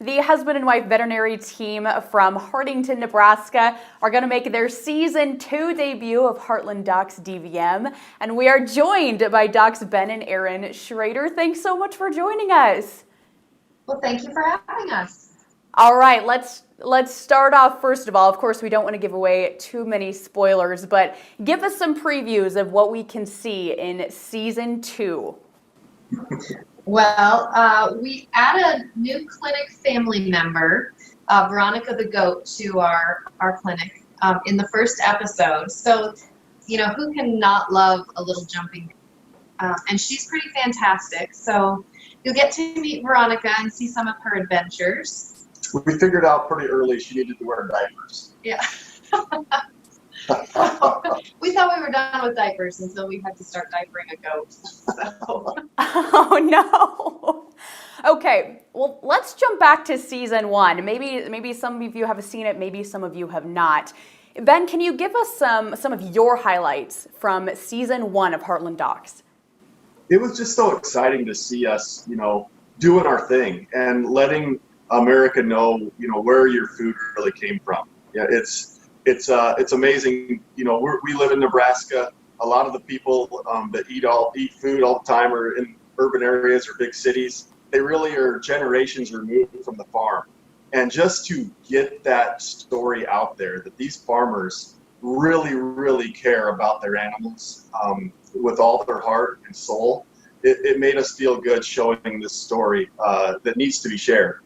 The husband and wife veterinary team from Hartington, Nebraska are going to make their season 2 debut of Heartland Docs DVM. And we are joined by Docs Ben and Erin Schroeder. Thanks so much for joining us. Well, thank you for having us. All right, let's start off. First of all, of course, we don't want to give away too many spoilers, but give us some previews of what we can see in season 2. Well, we add a new clinic family member, Veronica the goat, to our clinic in the first episode. So, you know, who can not love a little jumping? And she's pretty fantastic. So you'll get to meet Veronica and see some of her adventures. We figured out pretty early she needed to wear diapers. Yeah. We thought we were done with diapers until we had to start diapering a goat. So. Oh no. Okay, well, let's jump back to season 1. Maybe some of you have seen it, maybe some of you have not. Ben, can you give us some of your highlights from season 1 of Heartland Docs? It was just so exciting to see us, you know, doing our thing and letting America know, you know, where your food really came from. Yeah, it's amazing. You know, we live in Nebraska. A lot of the people that eat food all the time are in urban areas or big cities. They really are generations removed from the farm. And just to get that story out there, that these farmers really, really care about their animals with all their heart and soul, it made us feel good showing this story that needs to be shared.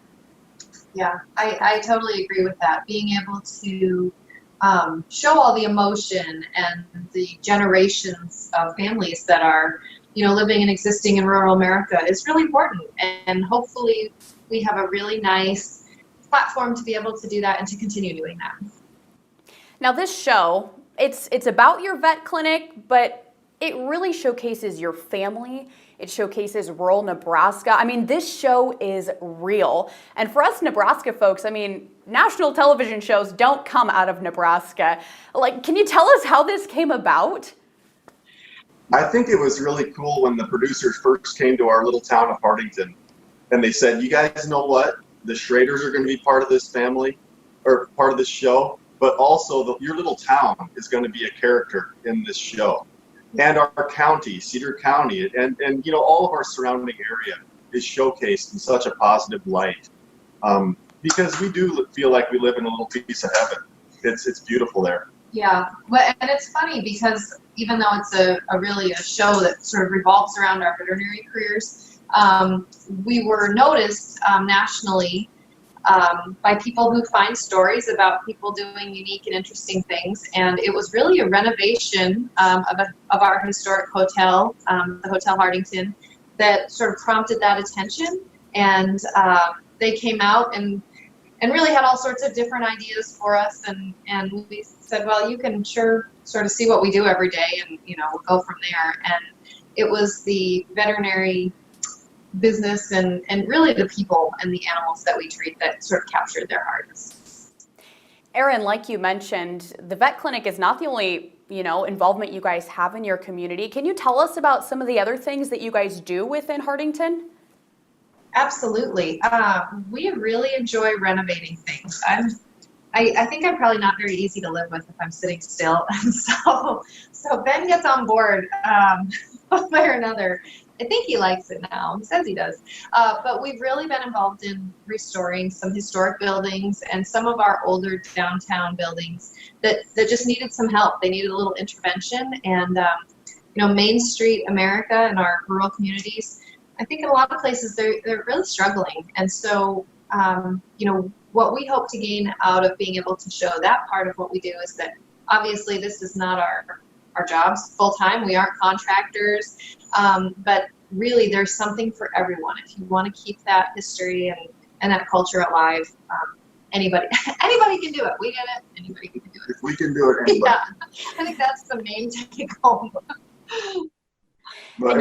Yeah, I totally agree with that. Being able to show all the emotion and the generations of families that are, you know, living and existing in rural America is really important. And hopefully we have a really nice platform to be able to do that and to continue doing that. Now this show, it's about your vet clinic, but it really showcases your family. It showcases rural Nebraska. I mean, this show is real. And for us Nebraska folks, I mean, national television shows don't come out of Nebraska. Like, can you tell us how this came about? I think it was really cool when the producers first came to our little town of Hartington and they said, you guys know what? The Schroeders are going to be part of this family or part of this show, but also your little town is going to be a character in this show. And our county, Cedar County, and you know, all of our surrounding area is showcased in such a positive light because we do feel like we live in a little piece of heaven. It's beautiful there. Yeah, well, and it's funny because even though it's really a show that sort of revolves around our veterinary careers, we were noticed nationally by people who find stories about people doing unique and interesting things. And it was really a renovation of our historic hotel, the Hotel Hartington, that sort of prompted that attention. And they came out and really had all sorts of different ideas for us. And we said, well, you can sure sort of see what we do every day and, you know, we'll go from there. And it was the veterinary business and really the people and the animals that we treat that sort of captured their hearts. Erin, like you mentioned, the vet clinic is not the only, you know, involvement you guys have in your community. Can you tell us about some of the other things that you guys do within Hartington? Absolutely. We really enjoy renovating things. I think I'm probably not very easy to live with if I'm sitting still. And so Ben gets on board one way or another. I think he likes it now. He says he does. But we've really been involved in restoring some historic buildings and some of our older downtown buildings that just needed some help. They needed a little intervention. And, you know, Main Street America and our rural communities, I think in a lot of places they're really struggling. And so, you know, what we hope to gain out of being able to show that part of what we do is that obviously this is not our jobs full time. We aren't contractors, but really there's something for everyone. If you want to keep that history and that culture alive, anybody can do it. We get it. Anybody can do it. If we can do it, anybody. Yeah, I think that's the main take home. But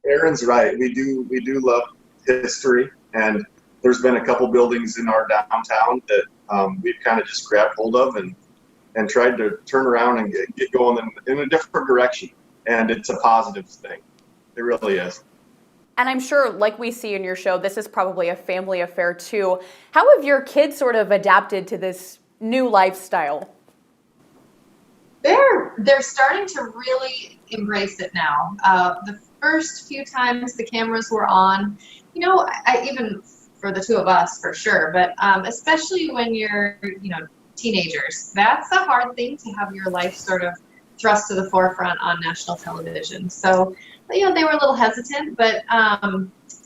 Erin's right. We do love history, and there's been a couple buildings in our downtown that we've kind of just grabbed hold of and tried to turn around and get going in a different direction. And it's a positive thing. It really is. And I'm sure, like we see in your show, this is probably a family affair too. How have your kids sort of adapted to this new lifestyle? They're starting to really embrace it now. The first few times the cameras were on, I even for the two of us for sure, but especially when you're, teenagers, that's a hard thing to have your life sort of thrust to the forefront on national television. So, they were a little hesitant, but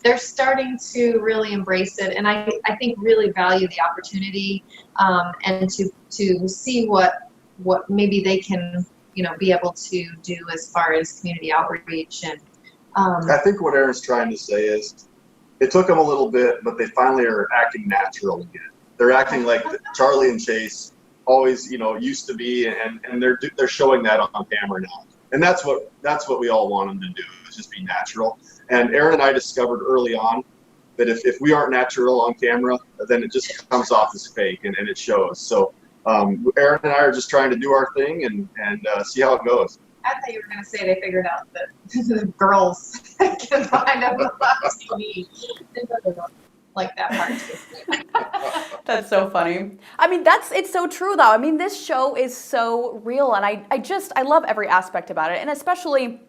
they're starting to really embrace it, and I think really value the opportunity, and to see what maybe they can, be able to do as far as community outreach. And I think what Erin's trying to say is it took them a little bit, but they finally are acting natural again. They're acting like Charlie and Chase always, used to be, and they're showing that on camera now. And that's what we all want them to do, is just be natural. And Erin and I discovered early on that if we aren't natural on camera, then it just comes off as fake, and it shows. So Erin and I are just trying to do our thing and see how it goes. I thought you were going to say they figured out that the girls can find them on TV. Like that part too. That's so funny. I mean, it's so true though. I mean, this show is so real, and I love every aspect about it. And especially,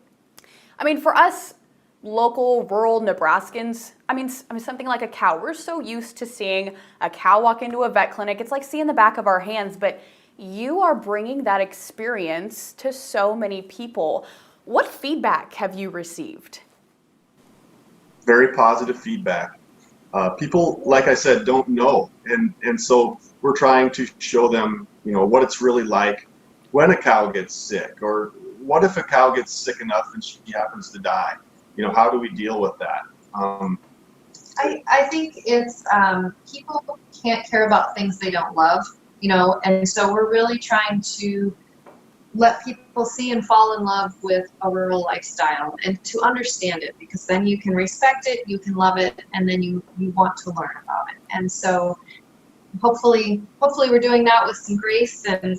I mean, for us local rural Nebraskans, I mean something like a cow, we're so used to seeing a cow walk into a vet clinic. It's like seeing the back of our hands, but you are bringing that experience to so many people. What feedback have you received? Very positive feedback. People, like I said, don't know, and so we're trying to show them, what it's really like when a cow gets sick, or what if a cow gets sick enough and she happens to die. How do we deal with that? I think it's people can't care about things they don't love, and so we're really trying to let people see and fall in love with a rural lifestyle, and to understand it, because then you can respect it, you can love it, and then you want to learn about it. And so hopefully we're doing that with some grace and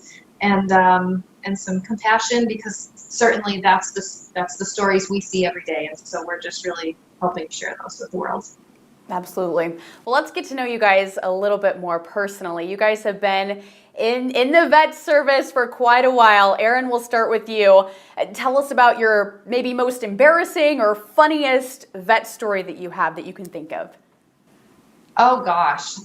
some compassion, because certainly that's the stories we see every day, and so we're just really helping share those with the world. Absolutely. Well, let's get to know you guys a little bit more personally. You guys have been in the vet service for quite a while. Erin, we'll start with you. Tell us about your maybe most embarrassing or funniest vet story that you have that you can think of. Oh gosh.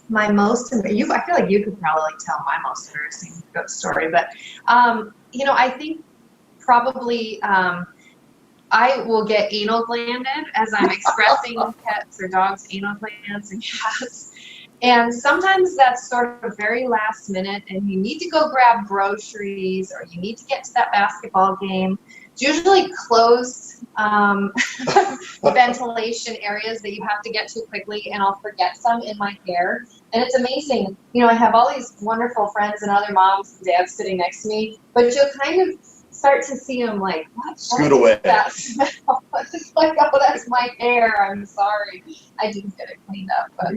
My most, I feel like you could probably tell my most embarrassing story, but I think probably I will get anal glanded as I'm expressing pets or dogs' anal glands and cats. And sometimes that's sort of very last minute, and you need to go grab groceries, or you need to get to that basketball game. It's usually closed ventilation areas that you have to get to quickly, and I'll forget some in my hair. And it's amazing. I have all these wonderful friends and other moms and dads sitting next to me, but you'll kind of start to see them like, what? Scoot away. That smell? It's like, oh, that's my hair. I'm sorry. I didn't get it cleaned up. But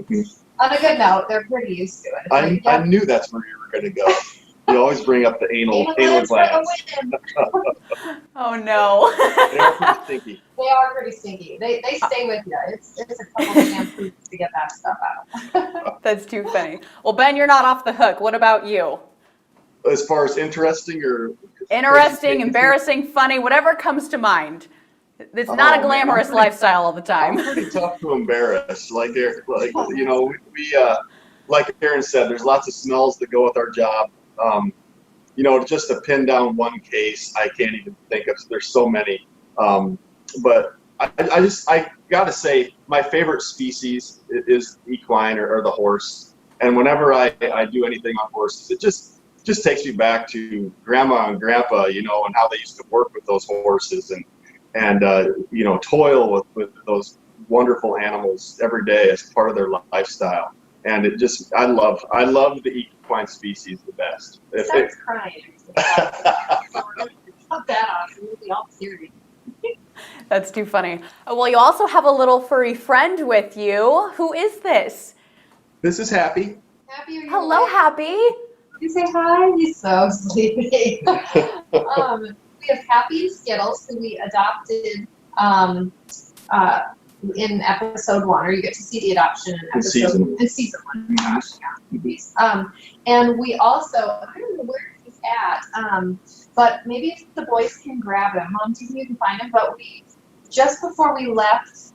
on a good note, they're pretty used to it. I knew that's where you were going to go. You always bring up the anal glands. Oh no. They are pretty stinky. They are pretty stinky. They stay with you. It's a couple of shampoos to get that stuff out. That's too funny. Well, Ben, you're not off the hook. What about you? As far as interesting or interesting, embarrassing, funny, whatever comes to mind. It's not a glamorous lifestyle all the time. I'm pretty tough to embarrass. We like Erin said, there's lots of smells that go with our job. Just to pin down one case, I can't even think of. There's so many. But I gotta say, my favorite species is equine or the horse. And whenever I do anything on horses, it just takes me back to grandma and grandpa, and how they used to work with those horses and toil with those wonderful animals every day as part of their lifestyle. And I love the equine species the best. Starts crying. Cut that off. We'll be all teary. That's too funny. Well, you also have a little furry friend with you. Who is this? This is Happy. Happy, are you Hello, awake? Happy. You say hi? He's so sleepy. We have Happy and Skittles, who we adopted in episode 1, or you get to see the adoption in season 1. Gosh, yeah. And we also, I don't know where he's at, but maybe if the boys can grab him. Mom, do you think you can find him? But just before we left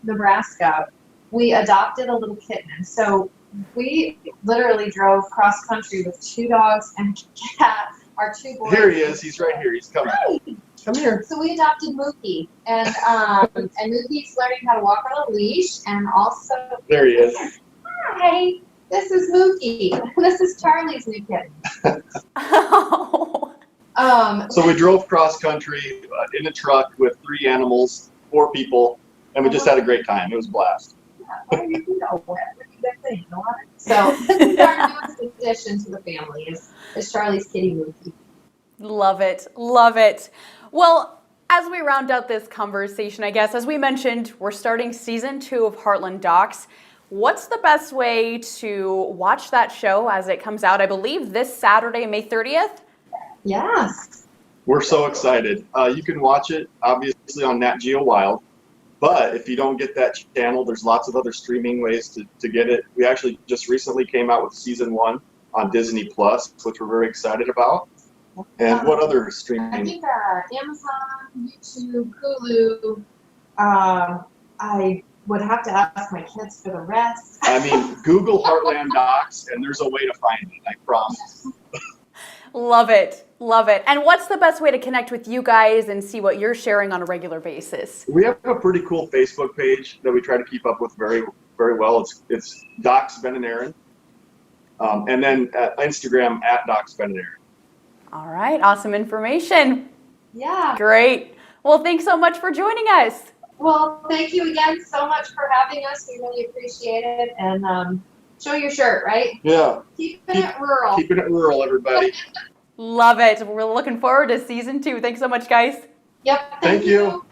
Nebraska, we adopted a little kitten. And so we literally drove cross country with 2 dogs and a cat. Our 2 boys. Here he is. He's right here. He's coming. Hi. Come here. So we adopted Mookie, and Mookie's learning how to walk on a leash, and also There he is. hi, this is Mookie. This is Charlie's new kitten. Oh. So we drove cross country in a truck with 3 animals, 4 people, and we just had a great time. It was a blast. So this is our newest addition to the family is Charlie's kitty Mookie. Love it. Love it. Well, as we round out this conversation, I guess, as we mentioned, we're starting season 2 of Heartland Docs. What's the best way to watch that show as it comes out? I believe this Saturday, May 30th? Yes. We're so excited. You can watch it, obviously, on Nat Geo Wild. But if you don't get that channel, there's lots of other streaming ways to get it. We actually just recently came out with season 1 on Disney Plus, which we're very excited about. And what other streaming? I think Amazon, YouTube, Hulu. I would have to ask my kids for the rest. I mean, Google Heartland Docs, and there's a way to find it, I promise. Love it. Love it. And what's the best way to connect with you guys and see what you're sharing on a regular basis? We have a pretty cool Facebook page that we try to keep up with very, very well. It's Docs Ben and Erin. And then at Instagram at Docs Ben and Erin. All right. Awesome information. Yeah. Great. Well, thanks so much for joining us. Well, thank you again so much for having us. We really appreciate it. And show your shirt, right? Yeah. Keeping it rural. Keeping it rural, everybody. Love it. We're looking forward to season 2. Thanks so much, guys. Yep. Thank you.